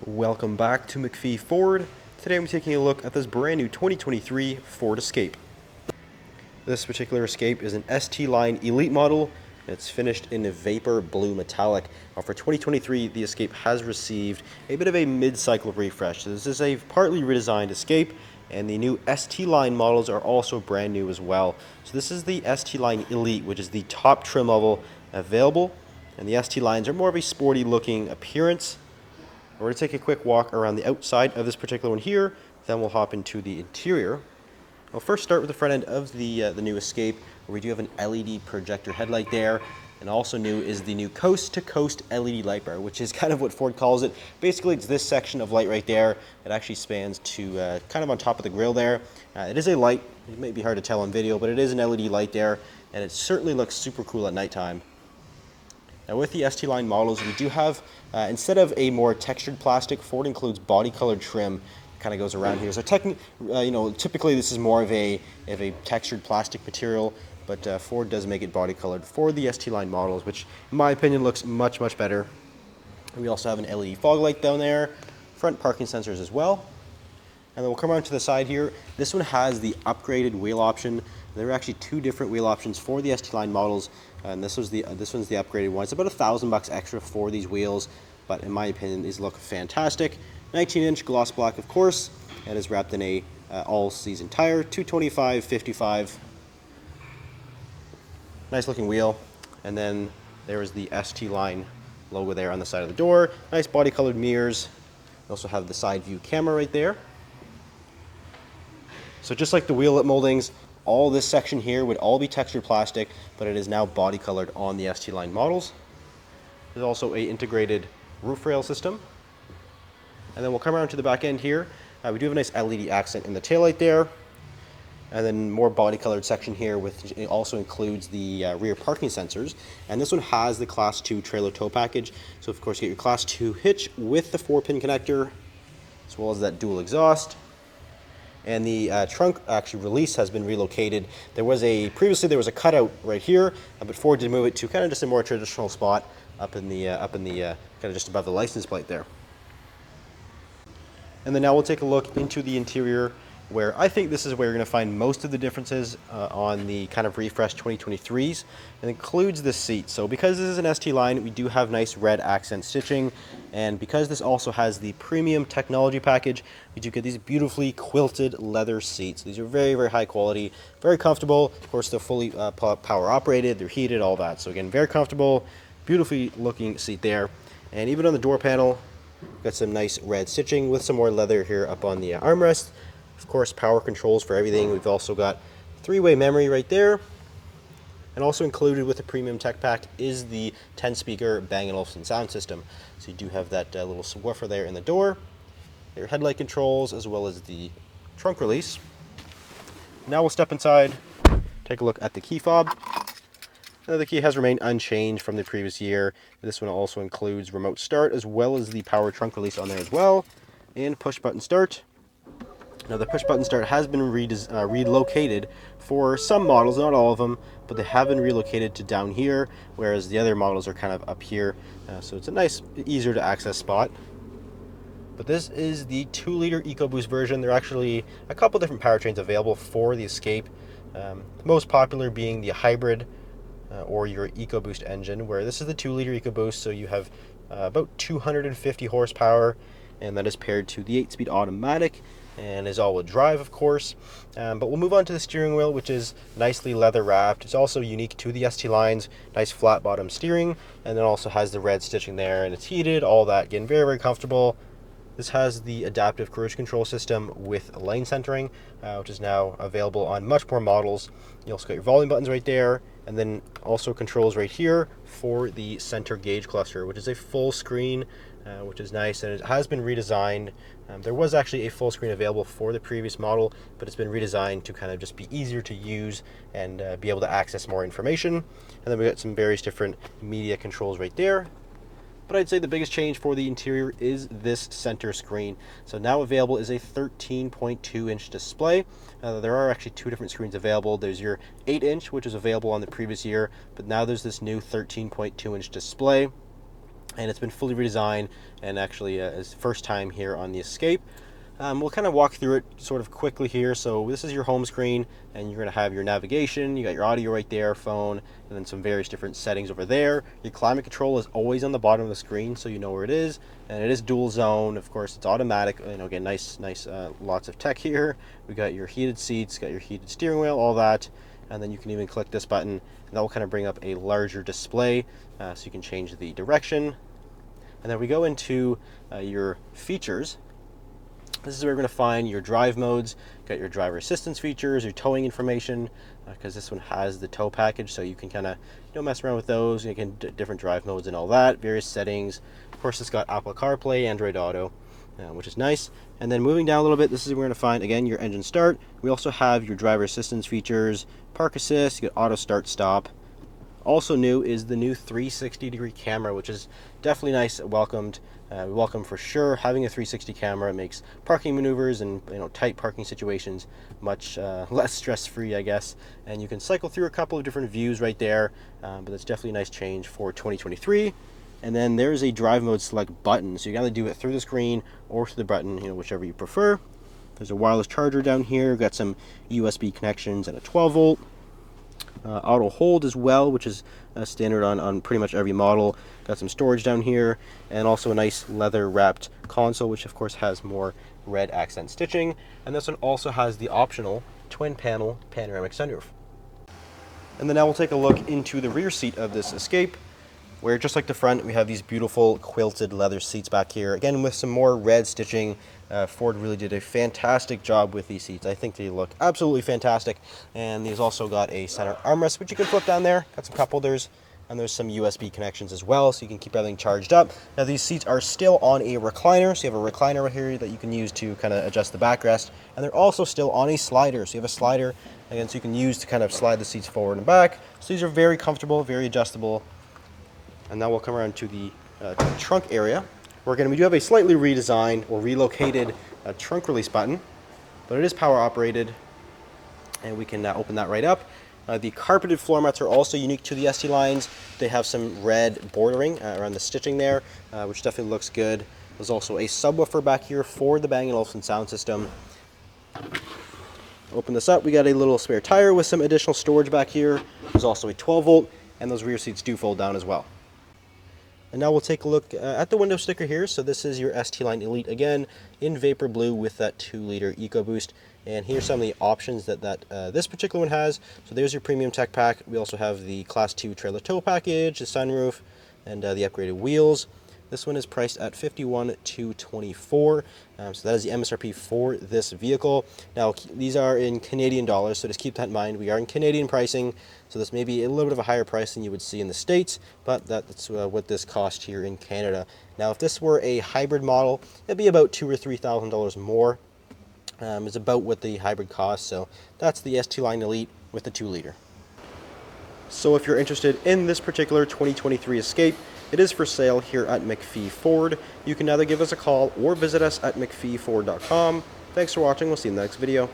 Welcome back to McPhee Ford. Today I'm taking a look at this brand new 2023 Ford Escape. This particular Escape is an ST Line Elite model, and it's finished in a Vapor Blue Metallic. Now for 2023, the Escape has received a bit of a mid-cycle refresh. This is a partly redesigned Escape, and the new ST Line models are also brand new as well. So this is the ST Line Elite, which is the top trim level available, and the ST Lines are more of a sporty looking appearance. We're going to take a quick walk around the outside of this particular one here, then we'll hop into the interior. I'll first start with the front end of the new Escape, where we do have an LED projector headlight there, and also new is the new coast-to-coast LED light bar, which is kind of what Ford calls it. Basically, it's this section of light right there. It actually spans to kind of on top of the grille there. It is a light. It may be hard to tell on video, but it is an LED light there, and it certainly looks super cool at nighttime. Now with the ST Line models, we do have, instead of a more textured plastic, Ford includes body colored trim. It kind of goes around here. So typically this is more of a textured plastic material, but Ford does make it body colored for the ST Line models, which in my opinion looks much, much better. We also have an LED fog light down there, front parking sensors as well. And then we'll come around to the side here. This one has the upgraded wheel option. There are actually two different wheel options for the ST Line models, and this one's the upgraded one. It's about $1,000 extra for these wheels, but in my opinion, these look fantastic. 19-inch gloss black, of course, and is wrapped in a all-season tire, 225/55. Nice looking wheel, and then there is the ST Line logo there on the side of the door. Nice body colored mirrors. We also have the side view camera right there. So just like the wheel lip moldings, all this section here would all be textured plastic, but it is now body colored on the ST Line models. There's also an integrated roof rail system. And then we'll come around to the back end here. We do have a nice LED accent in the taillight there. And then more body colored section here, which also includes the rear parking sensors. And this one has the Class 2 trailer tow package. So of course you get your Class 2 hitch with the 4-pin connector, as well as that dual exhaust. And the trunk release has been relocated. Previously there was a cutout right here, but Ford did move it to kind of just a more traditional spot up in the kind of just above the license plate there. And then now we'll take a look into the interior, where I think this is where you're going to find most of the differences on the kind of refreshed 2023s. It includes this seat. So because this is an ST Line, we do have nice red accent stitching, and because this also has the premium technology package, we do get these beautifully quilted leather seats. These are very, very high quality, very comfortable. Of course, they're fully power operated, they're heated, all that. So again, very comfortable, beautifully looking seat there. And even on the door panel, got some nice red stitching with some more leather here up on the armrest. Of course, power controls for everything. We've also got 3-way memory right there. And also included with the premium tech pack is the 10-speaker Bang & Olufsen sound system. So you do have that little subwoofer there in the door, your headlight controls, as well as the trunk release. Now we'll step inside, take a look at the key fob. The key has remained unchanged from the previous year. This one also includes remote start, as well as the power trunk release on there as well, and push button start. Now the push button start has been relocated for some models, not all of them, but they have been relocated to down here, whereas the other models are kind of up here. So it's a nice, easier to access spot. But this is the 2-liter EcoBoost version. There are actually a couple different powertrains available for the Escape. The most popular being the hybrid or your EcoBoost engine, where this is the 2-liter EcoBoost, so you have about 250 horsepower, and that is paired to the 8-speed automatic, and is all-wheel drive, of course. But we'll move on to the steering wheel, which is nicely leather wrapped. It's also unique to the ST Lines, nice flat bottom steering, and then also has the red stitching there, and it's heated, all that. Again, very, very comfortable. This has the adaptive cruise control system with lane centering, which is now available on much more models. You also got your volume buttons right there, and then also controls right here for the center gauge cluster, which is a full screen, which is nice, and it has been redesigned. There was actually a full screen available for the previous model, but it's been redesigned to kind of just be easier to use and be able to access more information. And then we got some various different media controls right there. But I'd say the biggest change for the interior is this center screen. So now available is a 13.2-inch display. There are actually two different screens available. There's your 8-inch, which is available on the previous year, but now there's this new 13.2-inch display. and it's been fully redesigned, and actually is first time here on the Escape. We'll kind of walk through it sort of quickly here. So this is your home screen, and you're going to have your navigation, you got your audio right there, phone, and then some various different settings over there. Your climate control is always on the bottom of the screen, so you know where it is, and it is dual zone. Of course, it's automatic. You know, again, nice lots of tech here. We got your heated seats, got your heated steering wheel, all that, and then you can even click this button, and that will kind of bring up a larger display, so you can change the direction. And then we go into your features. This is where we're going to find your drive modes. Got your driver assistance features, your towing information, because this one has the tow package, so you can kind of mess around with those. You can different drive modes and all that, various settings. Of course, it's got Apple CarPlay, Android Auto, which is nice. And then moving down a little bit, this is where we're going to find, again, your engine start. We also have your driver assistance features, park assist, you get auto start stop. Also new is the new 360-degree camera, which is definitely nice, welcome for sure. Having a 360 camera makes parking maneuvers and tight parking situations much less stress-free, I guess. And you can cycle through a couple of different views right there, but that's definitely a nice change for 2023. And then there's a drive mode select button, so you gotta do it through the screen or through the button, whichever you prefer. There's a wireless charger down here. We've got some USB connections and a 12-volt. Auto hold as well, which is standard on pretty much every model. Got some storage down here, and also a nice leather wrapped console, which of course has more red accent stitching. And this one also has the optional twin panel panoramic sunroof. And then now we'll take a look into the rear seat of this Escape, where just like the front, we have these beautiful quilted leather seats back here, again with some more red stitching. Ford really did a fantastic job with these seats. I think they look absolutely fantastic. And these also got a center armrest, which you can flip down there. Got some cup holders, and there's some USB connections as well, so you can keep everything charged up. Now these seats are still on a recliner, so you have a recliner right here that you can use to kind of adjust the backrest. And they're also still on a slider, so you have a slider, again, so you can use to kind of slide the seats forward and back. So these are very comfortable, very adjustable. And now we'll come around to the trunk area. We do have a slightly redesigned or relocated trunk release button, but it is power operated, and we can open that right up. The carpeted floor mats are also unique to the ST lines. They have some red bordering around the stitching there, which definitely looks good. There's also a subwoofer back here for the Bang & Olufsen sound system. Open this up, we got a little spare tire with some additional storage back here. There's also a 12-volt, and those rear seats do fold down as well. And now we'll take a look at the window sticker here. So this is your ST Line Elite, again, in Vapor Blue with that 2-liter EcoBoost. And here's some of the options that this particular one has. So there's your premium tech pack. We also have the Class 2 trailer tow package, the sunroof, and the upgraded wheels. This one is priced at $51,224. So that is the MSRP for this vehicle. Now, these are in Canadian dollars, so just keep that in mind. We are in Canadian pricing, so this may be a little bit of a higher price than you would see in the States, but that's what this cost here in Canada. Now, if this were a hybrid model, it'd be about $2,000 or $3,000 more. Is about what the hybrid costs, so that's the ST Line Elite with the 2-liter. So if you're interested in this particular 2023 Escape, it is for sale here at McPhee Ford. You can either give us a call or visit us at mcpheeford.com. Thanks for watching. We'll see you in the next video.